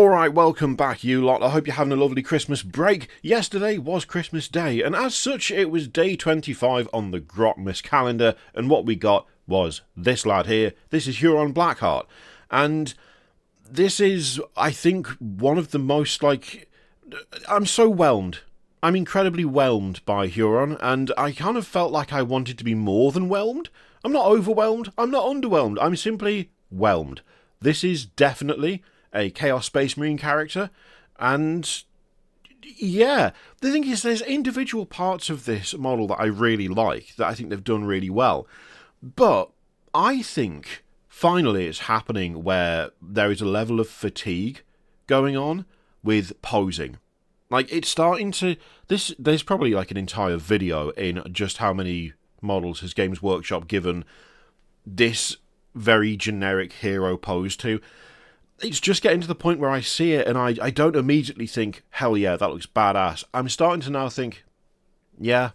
Alright, welcome back you lot. I hope you're having a lovely Christmas break. Yesterday was Christmas Day, and as such it was day 25 on the Grotmas Calendar, and what we got was this lad here. This is Huron Blackheart, and this is, I think, one of the most, I'm so whelmed. I'm incredibly whelmed by Huron, and I kind of felt like I wanted to be more than whelmed. I'm not overwhelmed, I'm not underwhelmed, I'm simply whelmed. This is definitely a Chaos Space Marine character, and yeah, the thing is there's individual parts of this model that I really like, that I think they've done really well, but I think finally it's happening where there is a level of fatigue going on with posing. Like, it's starting to... There's probably like an entire video in just how many models has Games Workshop given this very generic hero pose to. It's just getting to the point where I see it and I don't immediately think, hell yeah, that looks badass. I'm starting to now think, yeah,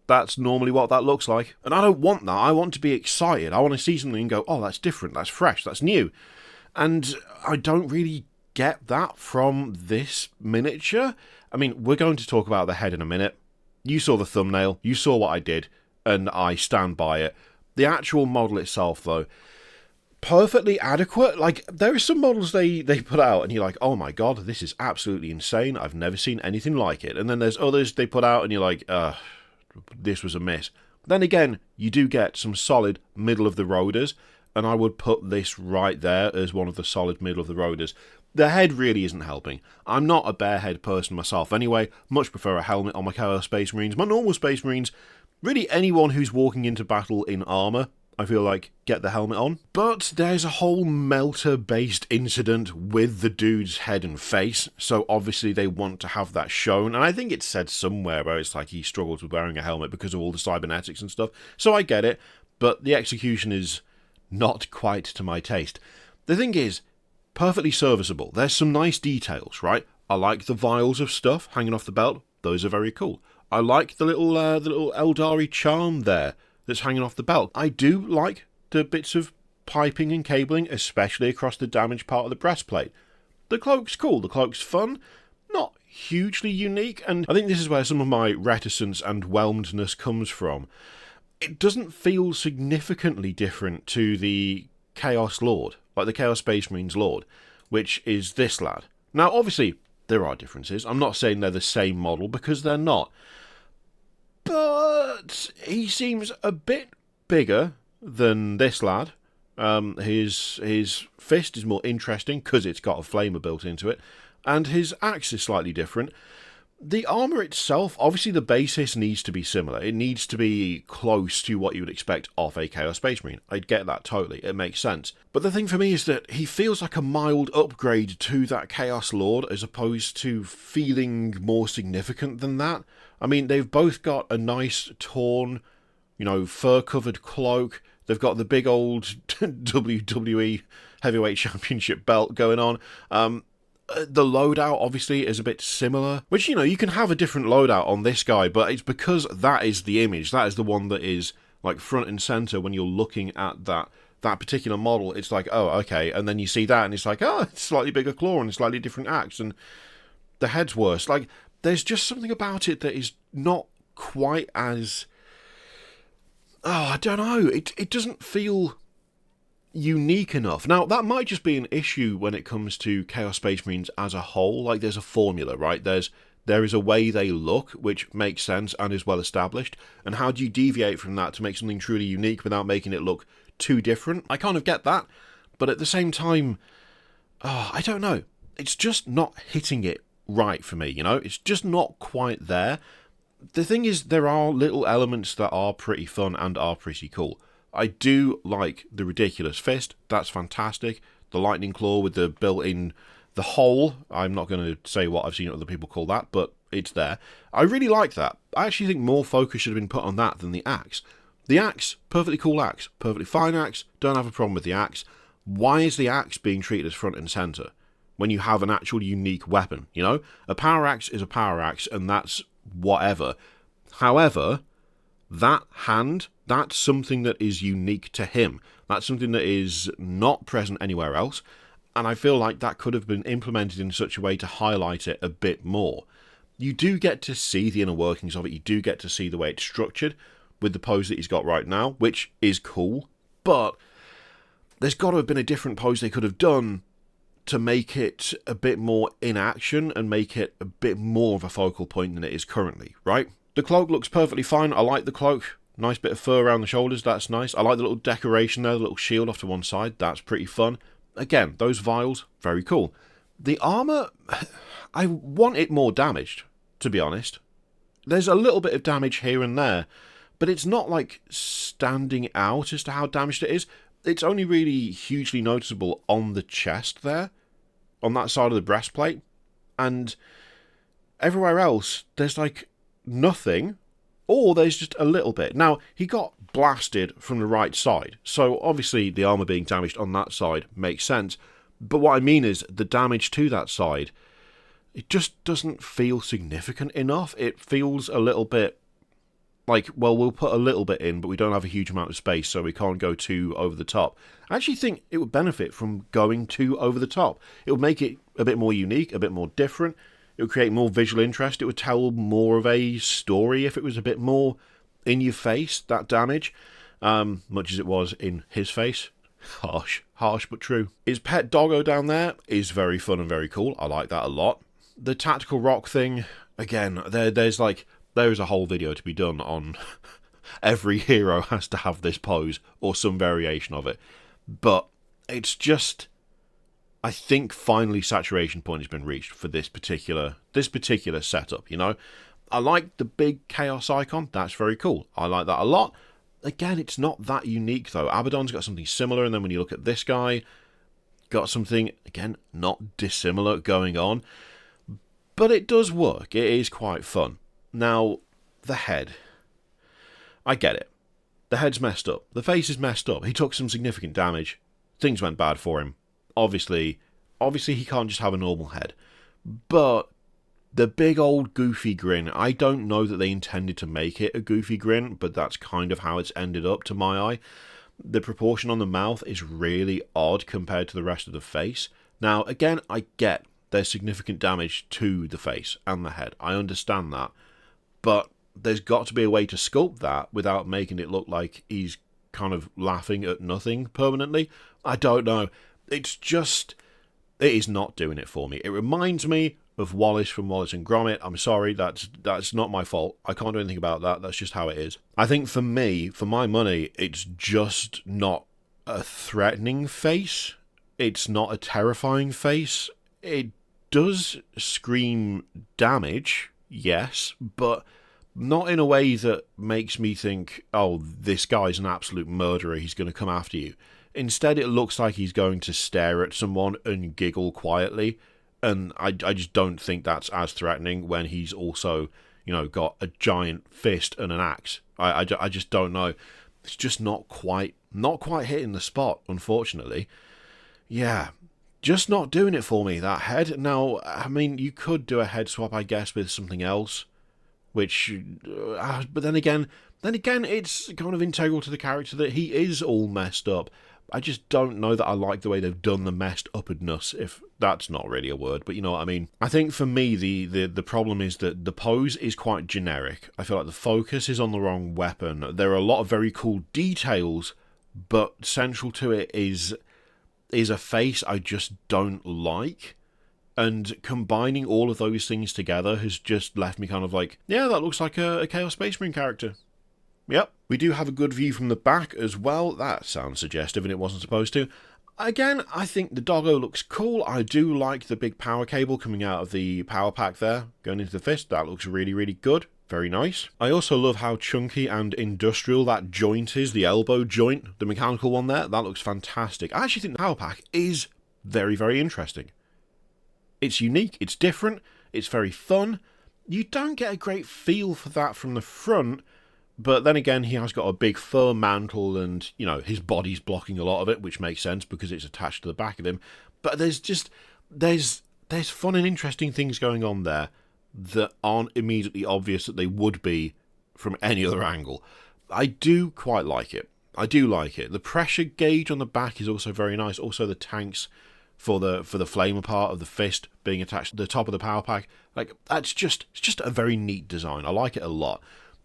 that's normally what that looks like. And I don't want that. I want to be excited. I want to see something and go, oh, that's different, that's fresh, that's new. And I don't really get that from this miniature. I mean, we're going to talk about the head in a minute. You saw the thumbnail, you saw what I did, and I stand by it. The actual model itself, though, perfectly adequate. Like, there are some models they put out and you're like, oh my god, this is absolutely insane, I've never seen anything like it. And then there's others they put out and you're like, this was a miss. Then again, you do get some solid middle of the roaders, and I would put this right there as one of the solid middle of the roaders. The head really isn't helping. I'm not a bare head person myself anyway, much prefer a helmet on my Chaos Space Marines. My normal Space Marines, really anyone who's walking into battle in armour, I feel like, get the helmet on. But there's a whole melter-based incident with the dude's head and face, so obviously they want to have that shown, and I think it's said somewhere where it's like he struggles with wearing a helmet because of all the cybernetics and stuff, so I get it, but the execution is not quite to my taste. The thing is, perfectly serviceable. There's some nice details, right? I like the vials of stuff hanging off the belt, those are very cool. I like the little Eldari charm there that's hanging off the belt. I do like the bits of piping and cabling, especially across the damaged part of the breastplate. The cloak's cool, the cloak's fun, not hugely unique, and I think this is where some of my reticence and whelmedness comes from. It doesn't feel significantly different to the Chaos Lord, like the Chaos Space Marines Lord, which is this lad. Now, obviously, there are differences. I'm not saying they're the same model, because they're not. But he seems a bit bigger than this lad. His fist is more interesting because it's got a flamer built into it, and his axe is slightly different. The armour itself, obviously the basis needs to be similar. It needs to be close to what you would expect of a Chaos Space Marine. I'd get that totally, it makes sense. But the thing for me is that he feels like a mild upgrade to that Chaos Lord, as opposed to feeling more significant than that. I mean, they've both got a nice torn, fur-covered cloak. They've got the big old WWE Heavyweight Championship belt going on. The loadout, obviously, is a bit similar. Which, you can have a different loadout on this guy, but it's because that is the image. That is the one that is, like, front and centre when you're looking at that particular model. It's like, oh, okay. And then you see that, and it's like, oh, it's slightly bigger claw and a slightly different axe, and the head's worse. Like, there's just something about it that is not quite as... Oh, I don't know. It doesn't feel unique enough. Now, that might just be an issue when it comes to Chaos Space Marines as a whole. Like, there's a formula, right? There is a way they look, which makes sense and is well established. And how do you deviate from that to make something truly unique without making it look too different? I kind of get that. But at the same time, I don't know. It's just not hitting it right for me, It's just not quite there. The thing is, there are little elements that are pretty fun and are pretty cool. I do like the ridiculous fist. That's fantastic. The lightning claw with the built-in... the hole. I'm not going to say what I've seen other people call that, but it's there. I really like that. I actually think more focus should have been put on that than the axe. The axe, perfectly cool axe. Perfectly fine axe. Don't have a problem with the axe. Why is the axe being treated as front and centre when you have an actual unique weapon, A power axe is a power axe, and that's whatever. However, that hand, that's something that is unique to him. That's something that is not present anywhere else. And I feel like that could have been implemented in such a way to highlight it a bit more. You do get to see the inner workings of it. You do get to see the way it's structured with the pose that he's got right now, which is cool. But there's got to have been a different pose they could have done to make it a bit more in action and make it a bit more of a focal point than it is currently, right? The cloak looks perfectly fine. I like the cloak. Nice bit of fur around the shoulders. That's nice. I like the little decoration there, the little shield off to one side. That's pretty fun. Again, those vials, very cool. The armour, I want it more damaged, to be honest. There's a little bit of damage here and there, but it's not like standing out as to how damaged it is. It's only really hugely noticeable on the chest there, on that side of the breastplate, and everywhere else there's like nothing, or there's just a little bit. Now, he got blasted from the right side, so obviously the armour being damaged on that side makes sense, but what I mean is the damage to that side, it just doesn't feel significant enough. It feels a little bit like, well, we'll put a little bit in, but we don't have a huge amount of space, so we can't go too over the top. I actually think it would benefit from going too over the top. It would make it a bit more unique, a bit more different. It would create more visual interest. It would tell more of a story if it was a bit more in your face, that damage, much as it was in his face. Harsh but true. His pet doggo down there is very fun and very cool. I like that a lot. The tactical rock thing, again, there's there is a whole video to be done on every hero has to have this pose or some variation of it. But it's just, I think finally saturation point has been reached for this particular setup, you know. I like the big chaos icon. That's very cool. I like that a lot. Again, it's not that unique though. Abaddon's got something similar, and then when you look at this guy, got something, again, not dissimilar going on. But it does work. It is quite fun. Now, the head. I get it. The head's messed up. The face is messed up. He took some significant damage. Things went bad for him. Obviously he can't just have a normal head. But the big old goofy grin, I don't know that they intended to make it a goofy grin, but that's kind of how it's ended up to my eye. The proportion on the mouth is really odd compared to the rest of the face. Now, again, I get there's significant damage to the face and the head. I understand that. But there's got to be a way to sculpt that without making it look like he's kind of laughing at nothing permanently. I don't know. It's just, it is not doing it for me. It reminds me of Wallace from Wallace and Gromit. I'm sorry, that's not my fault. I can't do anything about that. That's just how it is. I think for me, for my money, it's just not a threatening face. It's not a terrifying face. It does scream damage, yes, but not in a way that makes me think, oh, this guy's an absolute murderer, he's going to come after you. Instead, it looks like he's going to stare at someone and giggle quietly, and I just don't think that's as threatening when he's also, you know, got a giant fist and an axe. I just don't know. It's just not quite hitting the spot, unfortunately. Yeah, just not doing it for me, that head. Now, I mean, you could do a head swap, I guess, with something else, which, but then again, it's kind of integral to the character that he is all messed up. I just don't know that I like the way they've done the messed upness, if that's not really a word, but you know what I mean. I think for me, the problem is that the pose is quite generic. I feel like the focus is on the wrong weapon. There are a lot of very cool details, but central to it is a face I just don't like. And combining all of those things together has just left me kind of like, yeah, that looks like a Chaos Space Marine character. Yep. We do have a good view from the back as well. That sounds suggestive, and it wasn't supposed to. Again, I think the doggo looks cool. I do like the big power cable coming out of the power pack there, going into the fist. That looks really, really good. Very nice. I also love how chunky and industrial that joint is, the elbow joint, the mechanical one there. That looks fantastic. I actually think the power pack is very, very interesting. It's unique, it's different, it's very fun. You don't get a great feel for that from the front, but then again, he has got a big fur mantle and, you know, his body's blocking a lot of it, which makes sense because it's attached to the back of him. But there's fun and interesting things going on there that aren't immediately obvious that they would be from any other angle. I do quite like it. I do like it. The pressure gauge on the back is also very nice. Also, the tanks for the flamer part of the fist being attached to the top of the power pack. Like, it's just a very neat design. I like it a lot.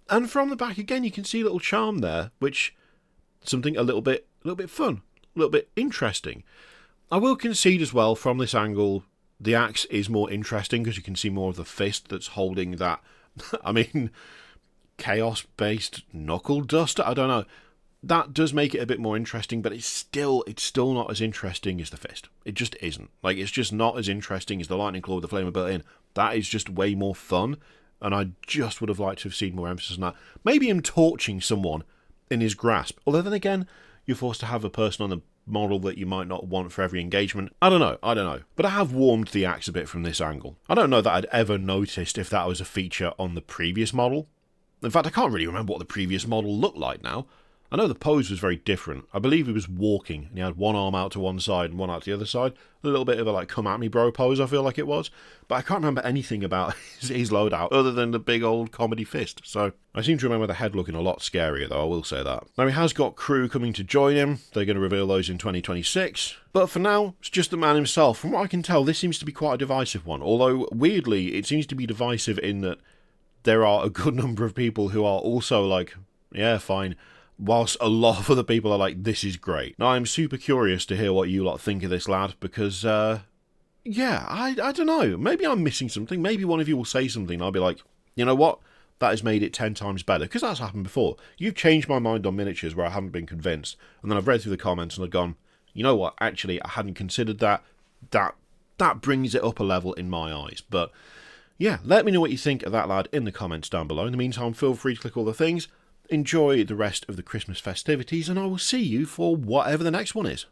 And from the back again, you can see a little charm there, which something a little bit fun, a little bit interesting. I will concede as well, from this angle, the axe is more interesting because you can see more of the fist that's holding that, I mean, chaos-based knuckle duster. I don't know. That does make it a bit more interesting, but it's still not as interesting as the fist. It just isn't. Like, it's just not as interesting as the lightning claw with the flamer built in. That is just way more fun, and I just would have liked to have seen more emphasis on that. Maybe him torching someone in his grasp. Although then again, you're forced to have a person on the model that you might not want for every engagement. I don't know. But I have warmed the axe a bit from this angle. I don't know that I'd ever noticed if that was a feature on the previous model. In fact, I can't really remember what the previous model looked like now. I know the pose was very different. I believe he was walking, and he had one arm out to one side and one out to the other side. A little bit of a, like, come at me bro pose, I feel like it was. But I can't remember anything about his loadout other than the big old comedy fist. So I seem to remember the head looking a lot scarier, though, I will say that. Now, he has got crew coming to join him. They're going to reveal those in 2026. But for now, it's just the man himself. From what I can tell, this seems to be quite a divisive one. Although, weirdly, it seems to be divisive in that there are a good number of people who are also like, yeah, fine, whilst a lot of other people are like, this is great. Now, I'm super curious to hear what you lot think of this lad, because, yeah, I don't know. Maybe I'm missing something. Maybe one of you will say something, and I'll be like, you know what? That has made it 10 times better, because that's happened before. You've changed my mind on miniatures where I haven't been convinced, and then I've read through the comments and I've gone, you know what? Actually, I hadn't considered that. That brings it up a level in my eyes. But yeah, let me know what you think of that lad in the comments down below. In the meantime, feel free to click all the things. Enjoy the rest of the Christmas festivities, and I will see you for whatever the next one is.